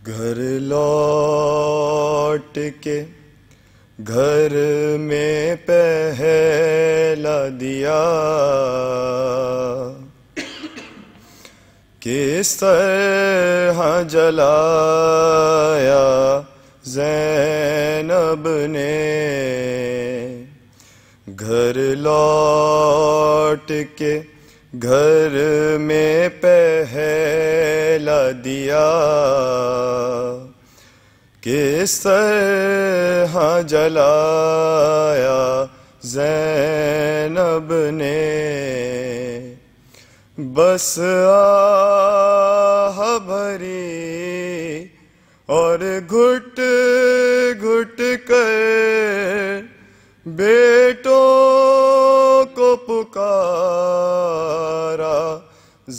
گھر لوٹ کے گھر میں پہلا دیا کس طرح جلایا زینب نے. گھر لوٹ کے گھر میں پہلا دیا کس طرح جلایا زینب نے. بس آہ بھری اور گھٹ گھٹ کر بیٹوں کو پکارا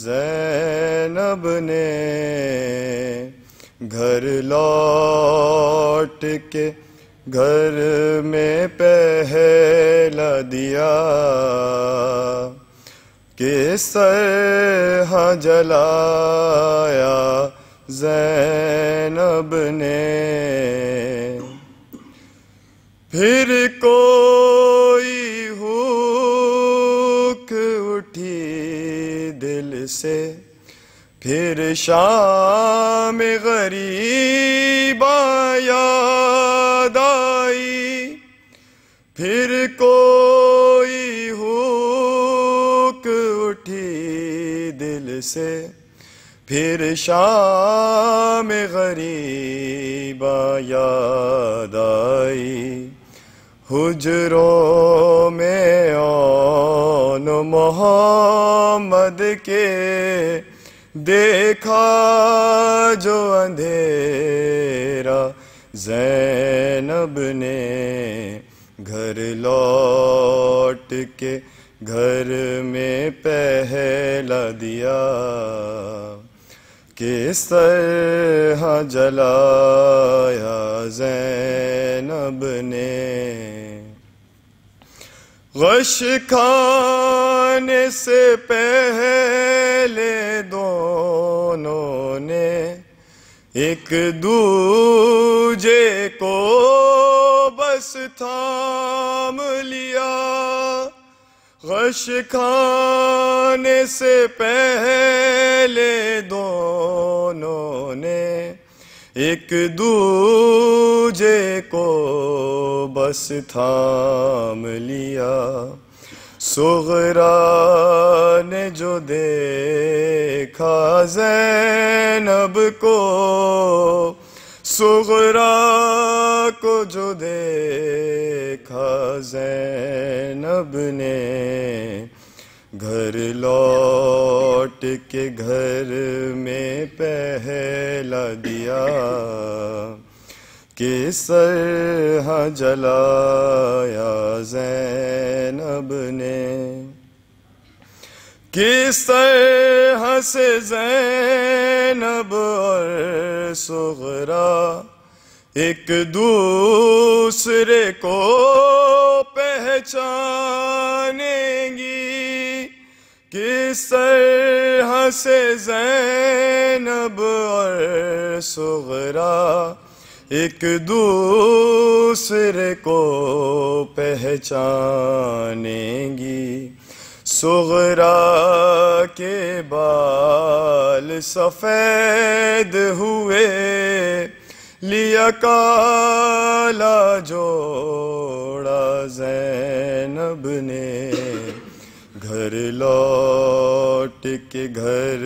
زینب نے. گھر لوٹ کے گھر میں پہلا دیا کس طرح جلایا زینب نے. پھر کوئی ہوک اٹھی دل سے پھر شام غریباں یاد آئی. پھر کوئی ہوک اٹھی دل سے پھر شام غریباں یاد آئی. حجروں میں اون محمد کے دیکھا جو اندھیرا زینب نے. گھر لوٹ کے گھر میں پہلا دیا کس طرح جلایا زینب نے. غش کھانے سے پہلے دونوں نے ایک دوجے کو بس تھام لیا. غش کھانے سے پہلے دونوں نے ایک دوجے کو بس تھام لیا. صغرا نے جو دیکھا زینب کو صغرا کو جو دیکھا زینب نے. گھر لوٹ کے گھر میں پہلا دیا کس طرح جلایا زینب نے. کس طرح سے زینب اور صغرا ایک دوسرے کو پہچانیں گی. کس طرح سے زینب اور صغرا ایک دوسرے کو پہچانیں گی. صغرا کے بال سفید ہوئے لیا کالا جوڑا زینب نے. گھر لوٹ کے گھر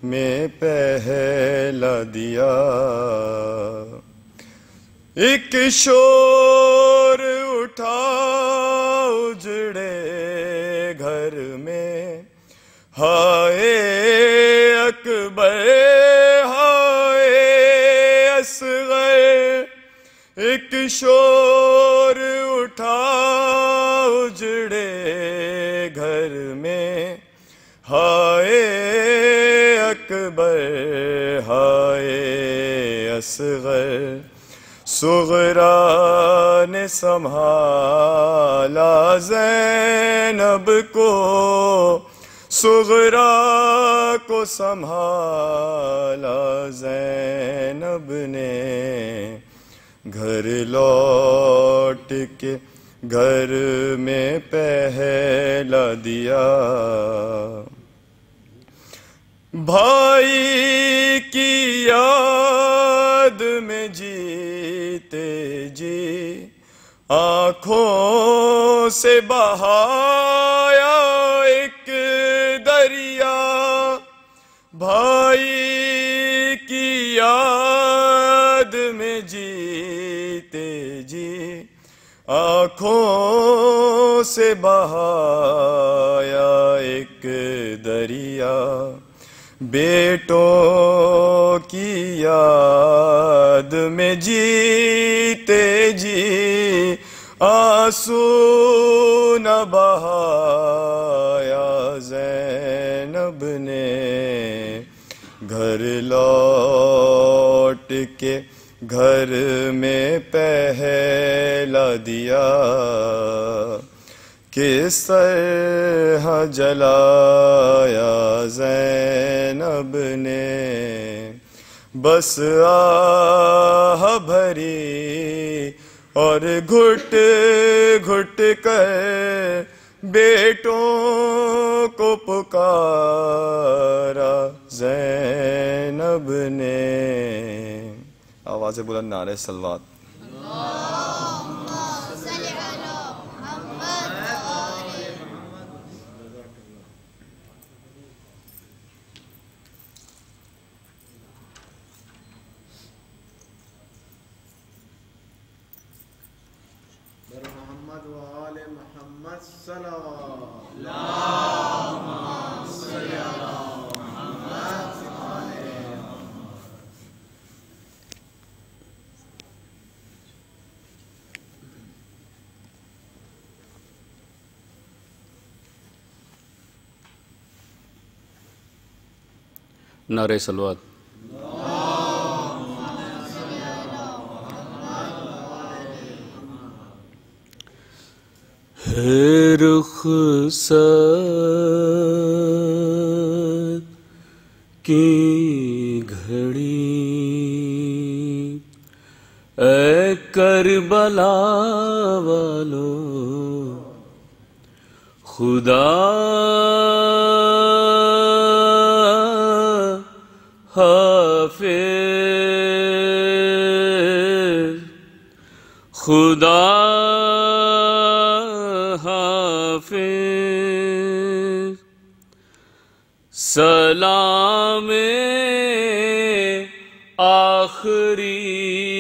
میں پہلا دیا ایک شور اٹھا اجڑے گھر میں ہائے اکبر ہائے اصغر. ایک شور اٹھا اجڑے گھر میں ہائے اکبر ہائے اصغر. صغرا نے سنبھالا زینب کو صغرا کو سنبھالا زینب نے، گھر لوٹ کے گھر میں پہلا دیا، بھائی کی یاد میں جیتے جی آنکھوں سے بہایا ایک دریا، بھائی کی یاد میں جیتے جی آنکھوں سے بہایا ایک دریا، بیٹوں کی یاد میں جیتے جی آنسو نہ بہایا زینب نے، گھر لوٹ کے گھر میں پہلا دیا، کس طرح جلایا زینب نے، بس آہ بھری اور گھٹ گھٹ کر بیٹوں کو پکارا زینب نے۔ آواز بلند نعرہ صلوات۔ محمد و آل محمد صلوات۔ نعرہ صلوات۔ ہے رخصت کی گھڑی، اے کربلا والو خدا حافظ، خدا حافظ، سلام آخری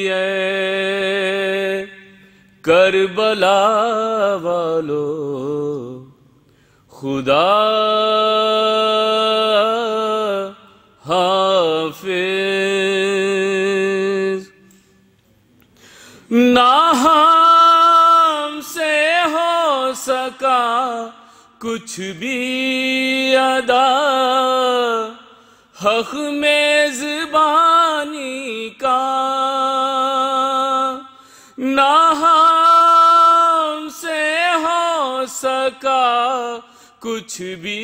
ہے کربلا والو خدا حافظ، نہ ہم سے ہو سکا کچھ بھی ادا، حق میزبانی کا، نہ ہم سے ہو سکا کچھ بھی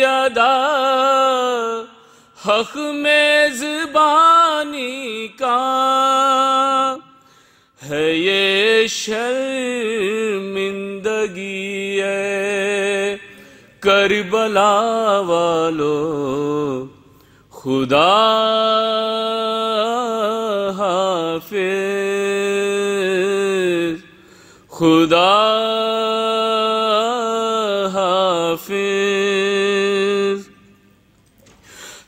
ادا، حق میزبانی کا، ہے یہ شرمندگی ہے کربلا والو خدا حافظ، خدا حافظ،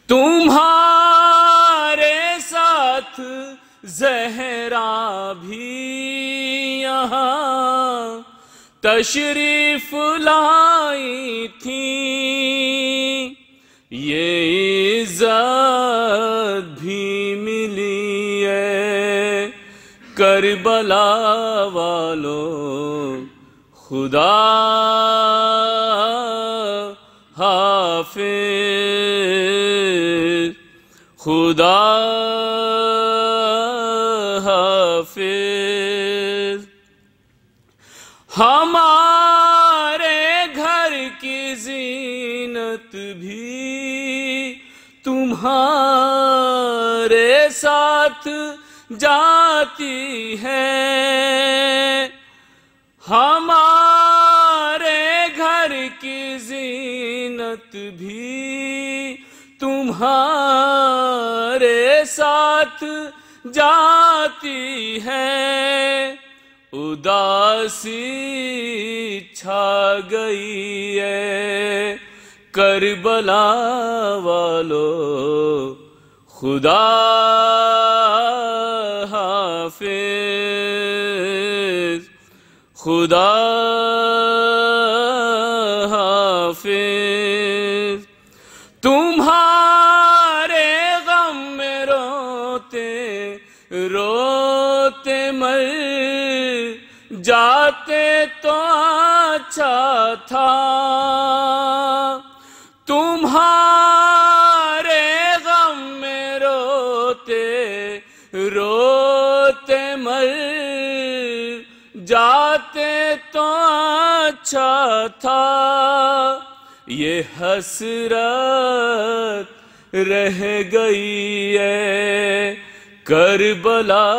تمہارے ساتھ زہرا بھی یہاں تشریف لائی تھی، یہ عزت بھی ملی ہے کربلا والو خدا حافظ، خدا حافظ، ہمارے گھر کی زینت بھی تمہارے ساتھ جاتی ہے، ہمارے گھر کی زینت بھی تمہارے ساتھ جاتی ہے، اداسی چھا گئی ہے کربلا والو، خدا حافظ، خدا حافظ، تمہارے غم میں روتے روتے مر جاتے تو اچھا تھا، تمہارے غم میں روتے روتے مر جاتے تو اچھا تھا، یہ حسرت رہ گئی ہے کربلا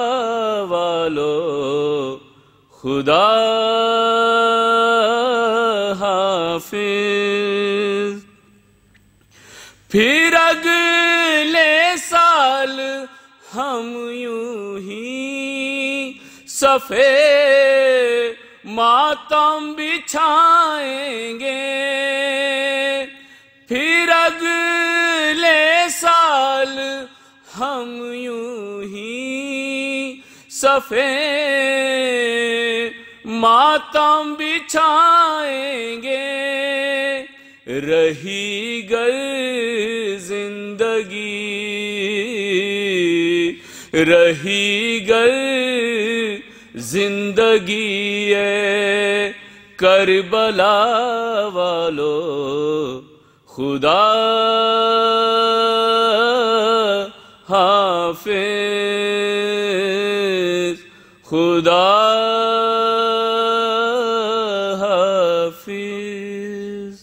والو، خدا حافظ۔ پھر اگلے سال ہم یوں ہی صفے ماتم بچھائیں گے، پھر اگلے سال ہم یوں ہی صفے ماتم بچھائیں گے، رہی گر زندگی رہی گر زندگی ہے کربلا والو، خدا حافظ، خدا حافظ۔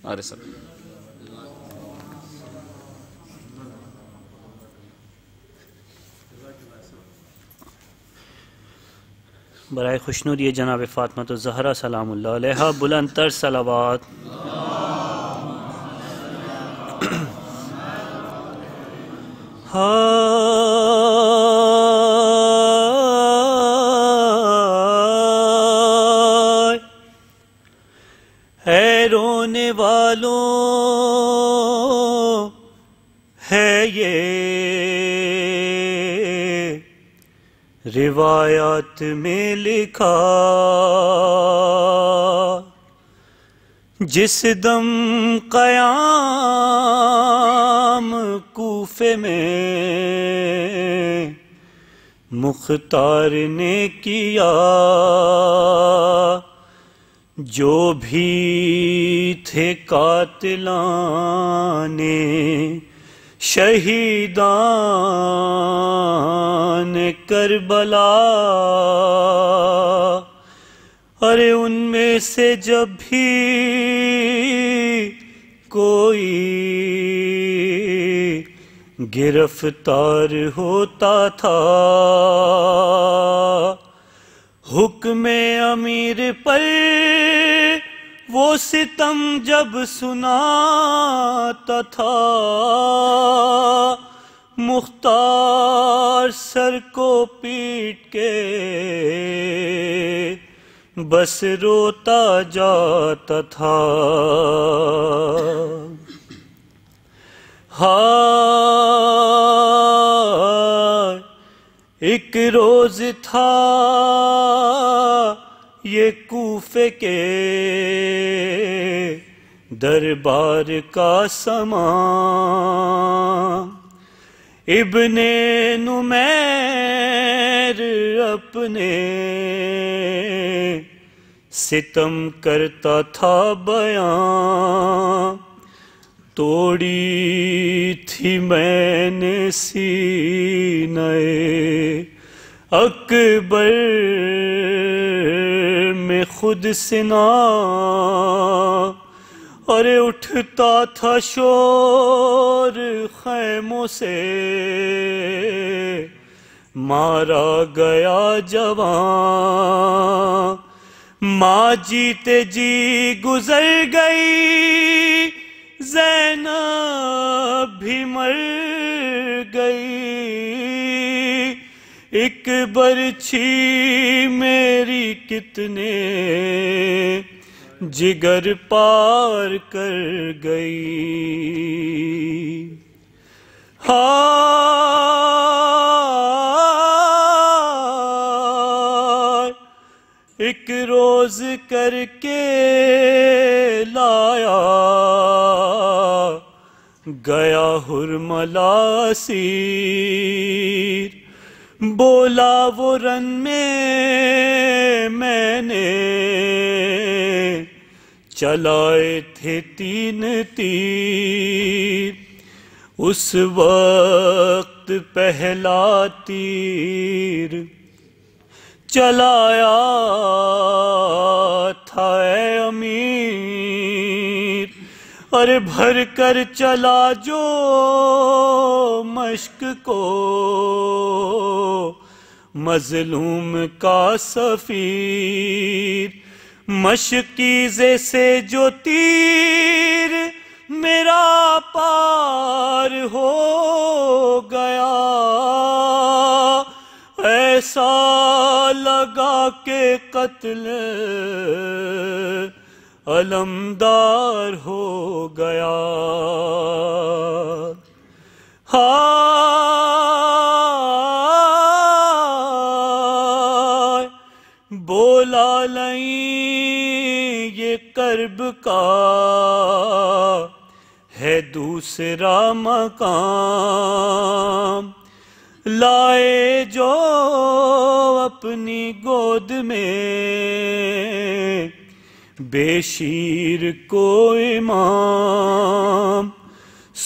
آرے سب برائے خوشنودی جناب فاطمہ الزہرا سلام اللہ علیہا بلند تر صلوات۔ اے رونے والوں ہے یہ روایات میں لکھا، جس دم قیام کوفے میں مختار نے کیا، جو بھی تھے قاتلان شہیدان کربلا، ارے ان میں سے جب بھی کوئی گرفتار ہوتا تھا، حکم امیر پر وہ ستم جب سناتا تھا، مختار سر کو پیٹ کے بس روتا جاتا تھا۔ ہائے ایک روز تھا یہ کوفے کے دربار کا سما، ابن نمیر اپنے ستم کرتا تھا بیان، توڑی تھی میں نے سینہ اکبر میں خود سنا، ارے اٹھتا تھا شور خیموں سے، مارا گیا جوان، ماں جیتے جی گزر گئی، زینب بھی مر گئی، ایک برچھی میری کتنے جگر پار کر گئی۔ ایک روز کر کے لایا گیا حرملا اسیر، بولا وہ رن میں نے چلائے تھے 3 تیر، اس وقت پہلا تیر چلایا تھا اے امیر، اور بھر کر چلا جو مشک کو مظلوم کا سفیر، مشکیزے سے جو تیر میرا پار ہو گیا، ایسا لگا کہ قتل علمدار ہو گیا۔ بولا نہیں یہ کرب کا ہے دوسرا مقام، لائے جو اپنی گود میں بے شیر کو امام،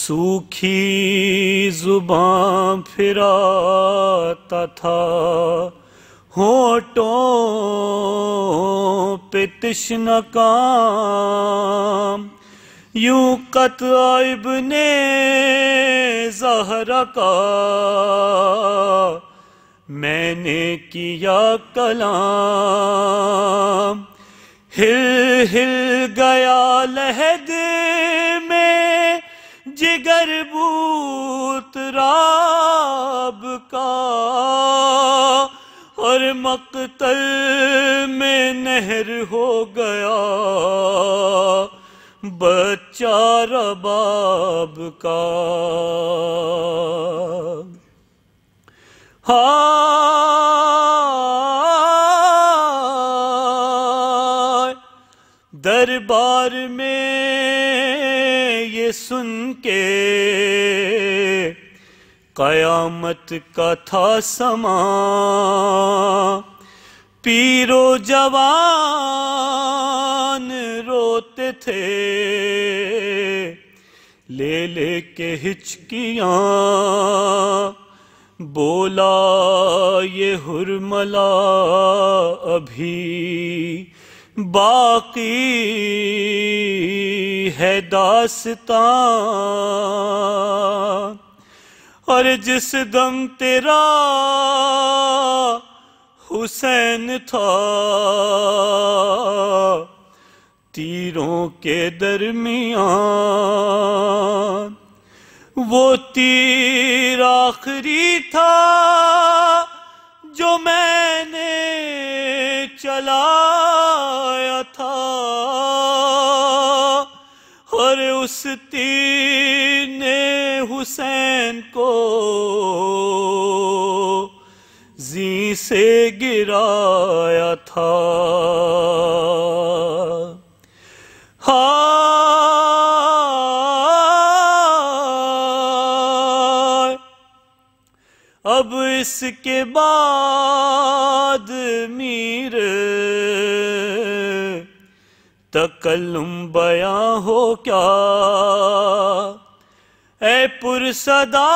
سوکھی زباں پھراتا تھا ہونٹوں پہ تشنہ کام، یوں قطع ابن زہرا کا میں نے کیا کلام، ہل ہل گیا لحد میں جگر بوت راب کا، اور مقتل میں نہر ہو گیا بچہ رباب کا۔ دربار میں یہ سن کے قیامت کا تھا سما، پیر و جوان روتے تھے لے لے کے ہچکیاں، بولا یہ حرملا ابھی باقی ہے داستان، اور جس دم تیرا حسین تھا تیروں کے درمیان، وہ تیر آخری تھا جو میں نے چلایا تھا، اور اس تیر نے حسین کو زین سے گرایا تھا۔ اب اس کے بعد میر تکلم بیاں ہو کیا، اے پرصدا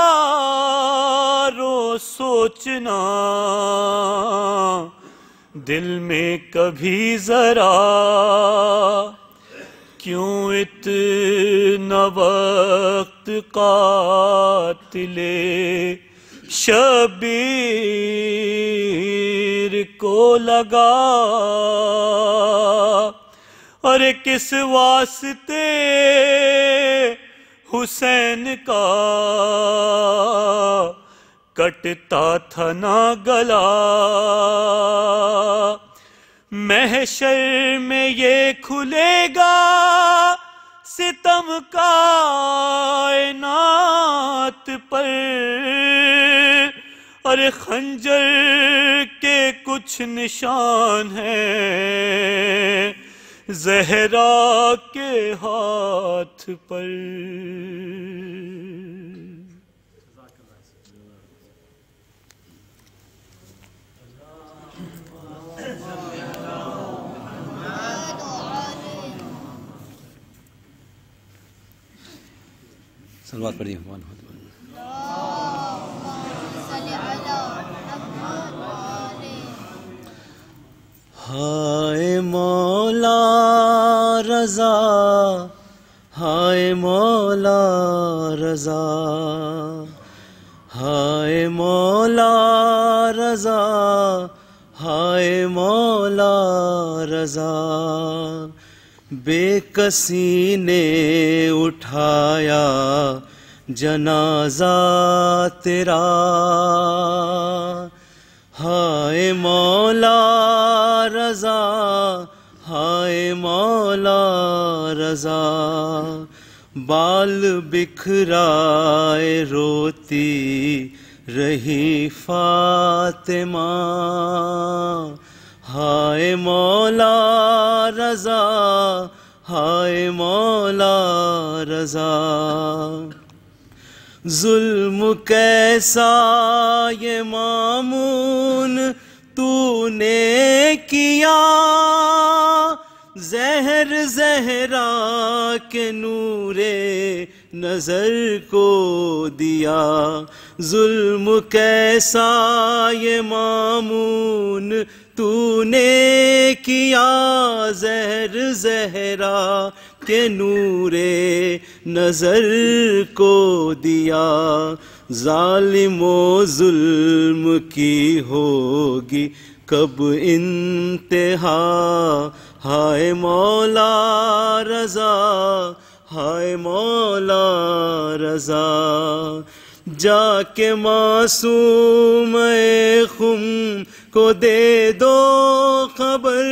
رو سوچنا دل میں کبھی ذرا، کیوں اتنا وقت قاتل شبیر کو لگا، اور کس واسطے حسین کا کٹتا تھا نہ گلا؟ محشر میں یہ کھلے گا ستم کائنات پر، اور خنجر کے کچھ نشان ہیں زہرا کے ہاتھ پر۔ صلوات پڑھیے۔ ہائے مولا رضا، ہائے مولا رضا، ہائے مولا رضا، ہائے مولا رضا، بے کسی نے اٹھایا جنازہ تیرا، ہائے مولا رضا، ہائے مولا رضا، بال بکھرائے روتی رہی فاطمہ، ہائے مولا رضا، ہائے مولا رضا، ظلم کیسا یہ مامون تو نے کیا، زہر زہرا کے نور نظر کو دیا، ظلم کیسا یہ مامون تو نے کیا، زہر زہرا کے نور نظر کو دیا، ظالم و ظلم کی ہوگی کب انتہا، ہائے مولا رضا، ہائے مولا رضا، جا کے معصوم خم کو دے دو خبر،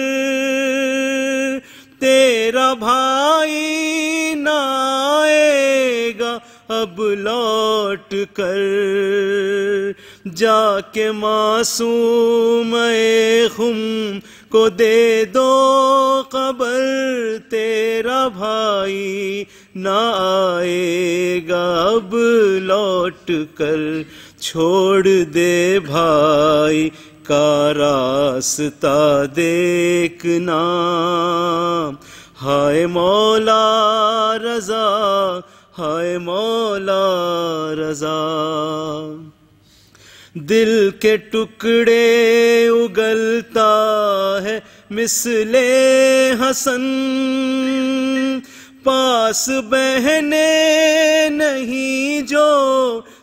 تیرا بھائی نہ آئے گا اب لوٹ کر، جا کے معصوم خم کو دے دو خبر، تیرا بھائی نہ آئے گا اب لوٹ کر، چھوڑ دے بھائی کا راستہ دیکھنا، ہائے مولا رضا، ہائے مولا رضا، دل کے ٹکڑے اگلتا ہے مثل حسن، پاس بہنے نہیں جو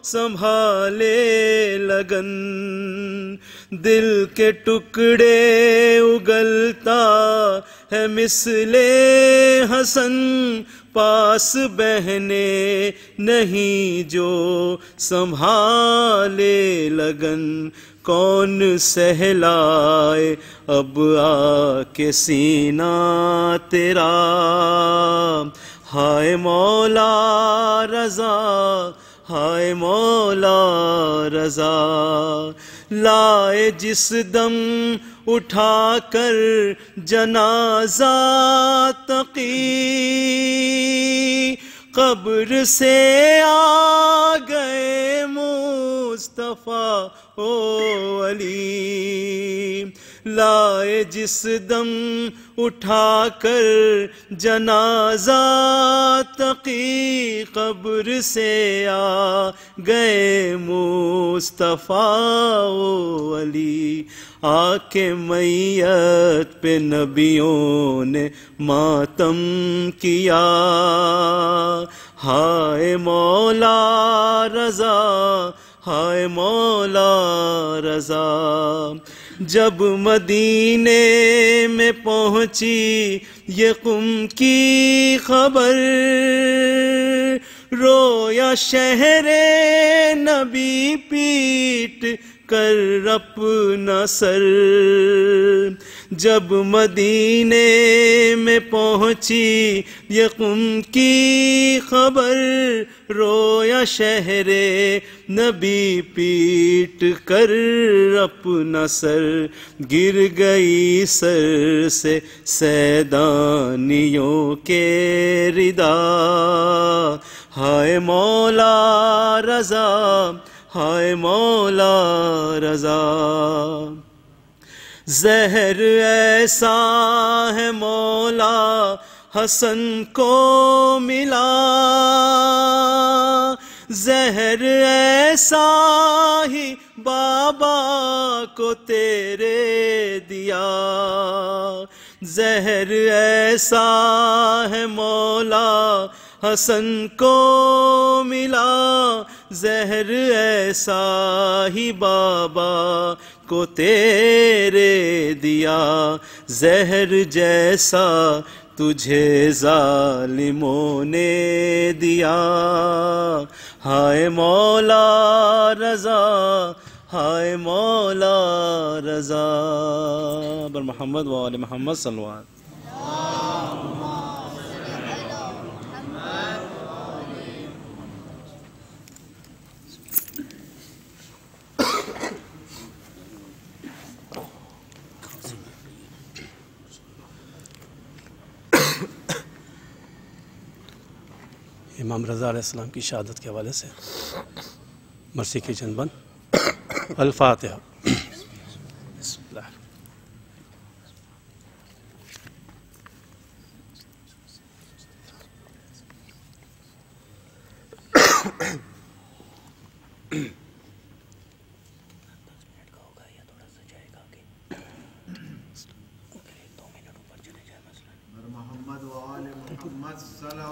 سنبھالے لگن، دل کے ٹکڑے اگلتا ہے مثل حسن، پاس بہنے نہیں جو سنبھالے لگن، کون سہلائے اب آ کے سینہ تیرا، ہائے مولا رضا، ہائے مولا رضا، لائے جس دم اٹھا کر جنازہ تقی، قبر سے آ گئے مصطفیٰ او علی، لائے جس دم اٹھا کر جنازہ تقی، قبر سے آ گئے مصطفیٰ و علی، آ کے میت پہ نبیوں نے ماتم کیا، ہائے مولا رضا، ہائے مولا رضا۔ جب مدینے میں پہنچی یہ قم کی خبر، رویا شہر نبی پیٹ کر اپنا سر۔ جب مدینے میں پہنچی یہ قم کی خبر، رویا شہر نبی پیٹ کر اپنا سر، گر گئی سر سے سیدانیوں کے ردا، ہائے مولا رضا، ہائے مولا رضا۔ زہر ایسا ہے مولا حسن کو ملا، زہر ایسا ہی بابا کو تیرے دیا، زہر ایسا ہے مولا حسن کو ملا، زہر ایسا ہی بابا کو تیرے دیا، زہر جیسا تجھے ظالموں نے دیا، ہائے مولا رضا، ہائے مولا رضا۔ بر محمد و آل محمد صلی اللہ علیہ وسلم۔ امام رضا علیہ السلام کی شہادت کے حوالے سے مرثی کی چند بند۔ الفاتحہ۔ بسم اللہ۔ محمد و آل محمد صلوات۔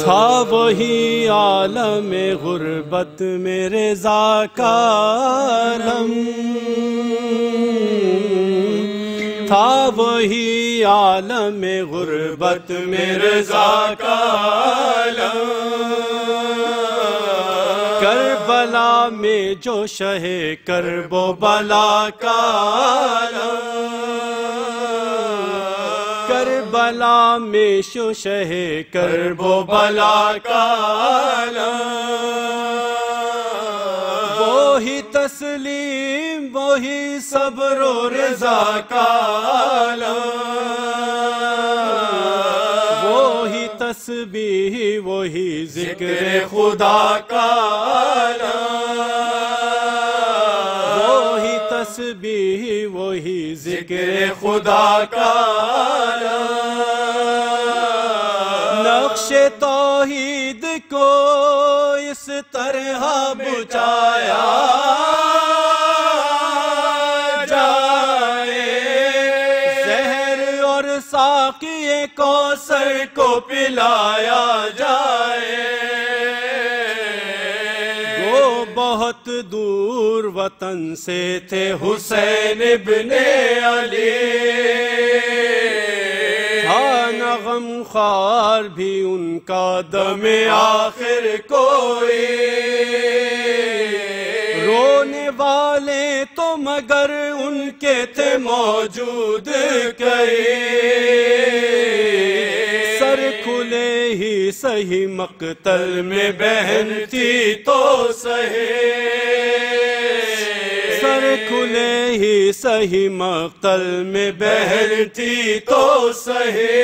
تھا وہی عالم غربت میں رضا کا عالم، تھا وہی عالم غربت میں رضا کا عالم، کربلا میں جو شہ کرب و بلا کا عالم، کربلا میں جو شہ کرب و بلا کا عالم، وہی تسلیم وہی صبر و رضا کا عالم، وہی تسبیح وہی ذکر خدا کا عالم، وہی تسبیح وہی ذکر خدا کا عالم، نقش توحید کو اس طرح بچایا جائے، زہر اور ساقی کوثر کو پلایا جائے، وہ بہت دور وطن سے تھے حسین ابن علی، تھا غم خوار بھی ان کا دم آخر کوئی، رونے والے تو مگر ان کے تھے موجود کئی، سر کھلے ہی سہی مقتل میں بہن تھی تو سہی، سر کھلے ہی سہی مقتل میں بہن تھی تو سہی،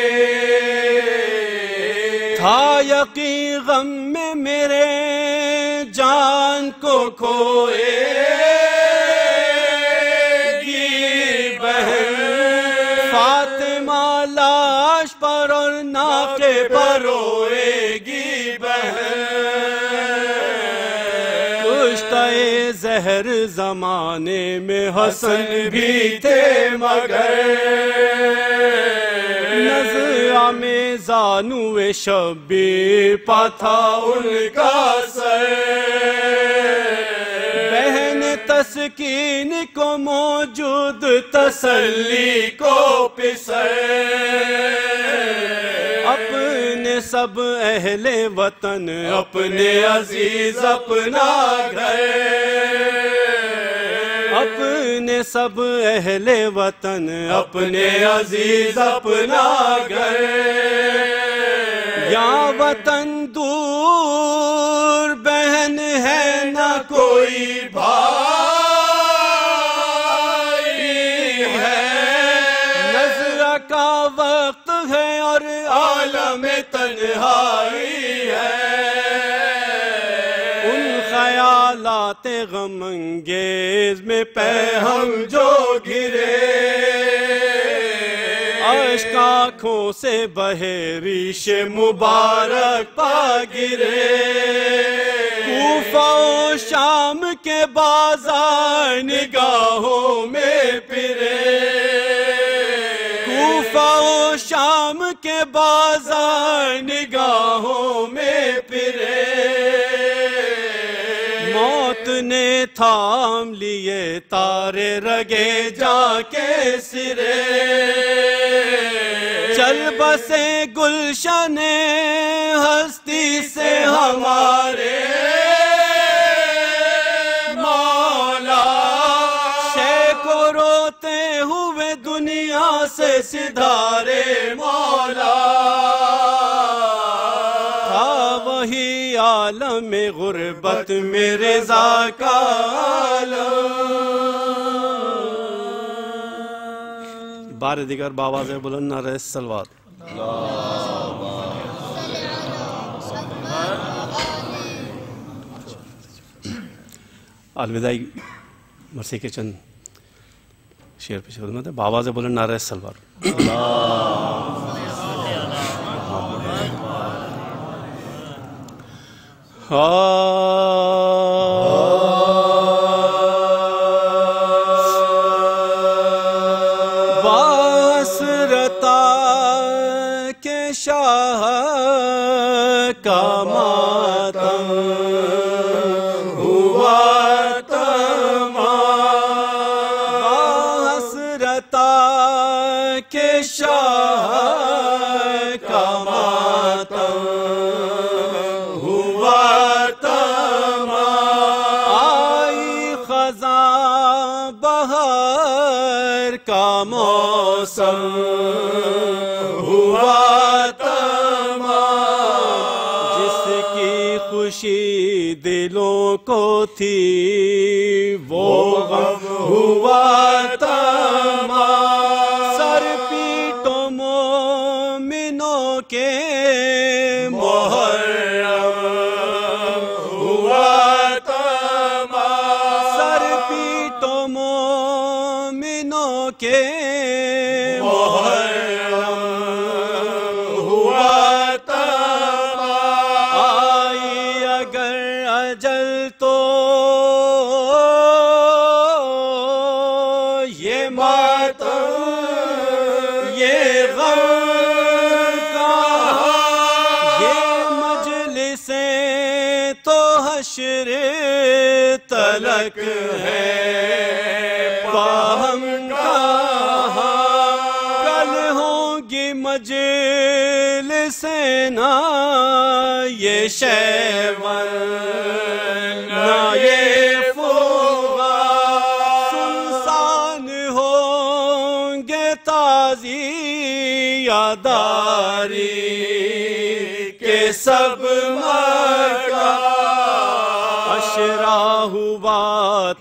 تھا یقین غم میں میرے جان کو کھوئے گی بہن، فاطمہ لاش پر اور ناقے پر روئے گی بہن، کشتہ زہر زمانے میں حسن بھی تھے مگر نزعہ میں زانو شبیر پا تھا ان کا سر، بہن تسکین کو موجود تسلی کو پسر، اپنے سب اہل وطن اپنے عزیز اپنا گھر، اپنے سب اہل وطن اپنے عزیز اپنا گھر، یا وطن دور بہن ہے نہ کوئی بھائی ہے، نظر کا وقت ہے اور عالم تنہائی ہے، ان خیالات غم انگیز میں پہ ہم جو گرے، اشک آنکھوں سے بہے ریش مبارک پا گرے، کوفہ و شام کے بازار نگاہوں میں پھرے، کوفہ و شام کے بازار نگاہوں میں پھرے، موت نے تھام لیے تارے رگے جا کے سرے، چل بسے گلشن ہستی سے ہمارے مولا، شیخ کو روتے ہوئے دنیا سے سدھارے مولا، تھا وہی عالم غربت میں رضا کا عالم، بار دیگر بآواز بلند نعرہ صلوات۔ الوداعی مرثیے کے چند شعر پیش خدمت ہے، بآواز بلند نعرہ صلوات۔ شاہ کا ماتم ہوا تمام، حسرتا کے شاہ کا ماتم ہوا تمام، آئی خزاں بہار کا موسم ہوا خوشی دلوں کو تھی وہ غم ہوا تمام، سر پیٹو مومنوں کے محرم ہوا تمام، سر پیٹو مومنوں کے محرم ہوا اجل تو یہ ماتم یہ غم کہاں، یہ مجلسیں تو حشر تلک ہے باہم کہاں، کل ہوں گی مجلسیں نہ یہ شیون نہ یہ فوغا، سنسان ہوں گے تازی یاداری کے سب مکہ، عشرہ ہوا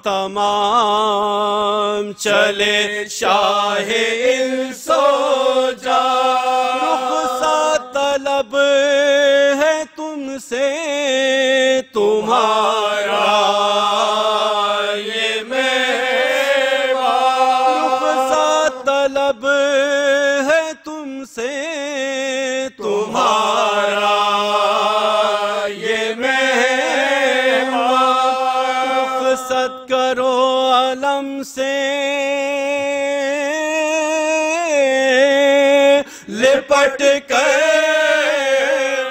تمام چلے شاہ انس و جاں، رخصت طلب سے تمہارا یہ رخصت طلب ہے تم سے تمہارا یہ رخصت کرو علم سے لپٹ کر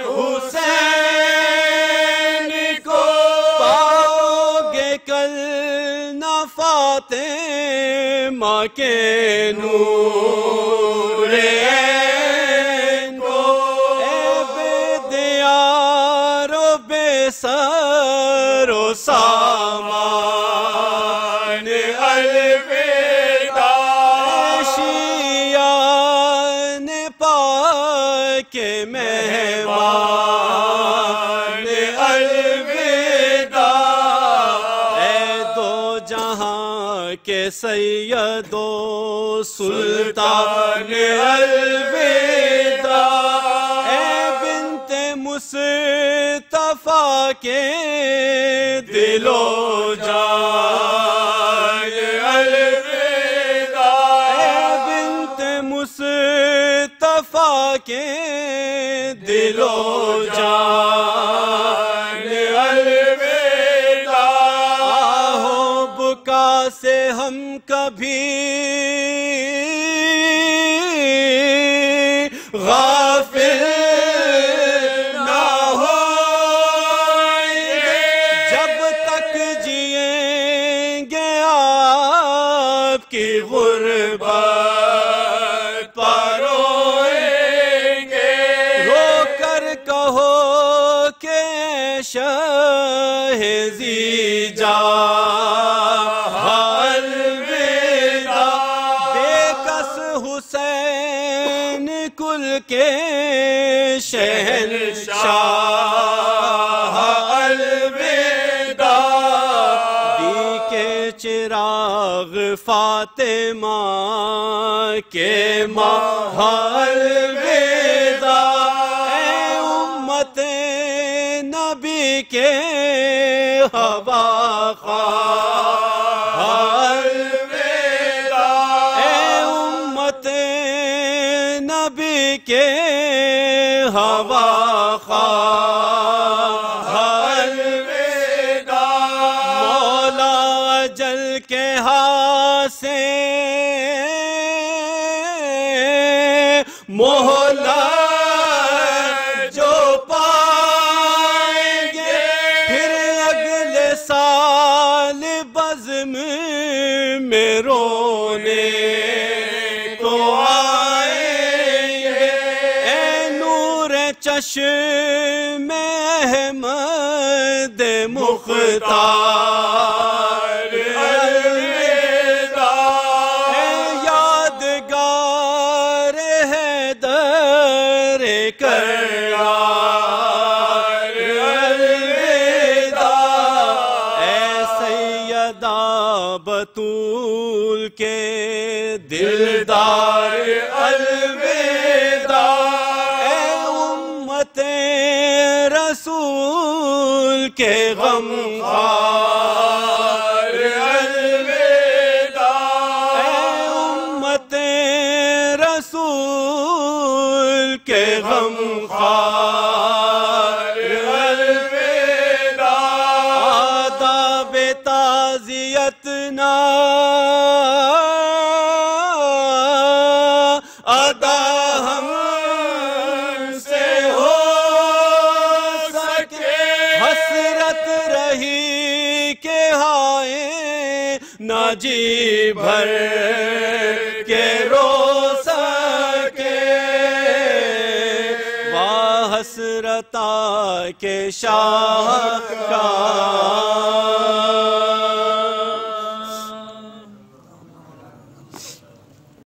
حسین کو پاؤ گے کل نہ فاطمہ کے نور عین کو اے بے دیار و بے سر و سامان الوداع شیعان پاک مہمان الوداع اے دو جہاں کے سید و سلطان الوداع اے بنت مصطفیٰ کے دل و جان الوداع اے بنت مصطفیٰ کے دل و جان الوداع آہو بکا سے ہم کبھی غافل نہ ہوئیں گے جب تک جئیں گے آپ کی غربت پر روئیں گے رو کر کہو کہ شاہ زیجاں الوداع بے کس حسین کل کے شہنشاہ الوداع بی کے چراغ فاطمہ کے ماہ الوداع اے امت نبی کے ہوا خواہ الوداع اے امت نبی کے ہوا خواہ الوداع مولا اجل کے ہاتھ سے مہلت جو پائیں گے پھر اگلے سال بزم میں رونے تو آئیں گے اے نور چشم احمد مختار الوداع اے یادگار حیدر کرار الوداع اے سیدہ بطول کے دلدار الوداع اے امت رسول کے غمخوار الوداع اے امت رسول کے غمخوار الوداع آداب تعزیت نہ ادا ہم سے ہو سکے حسرت رہی کہ ہائے نہ جی بھر کے رو سکے واہ حسرتا کے شاہ کا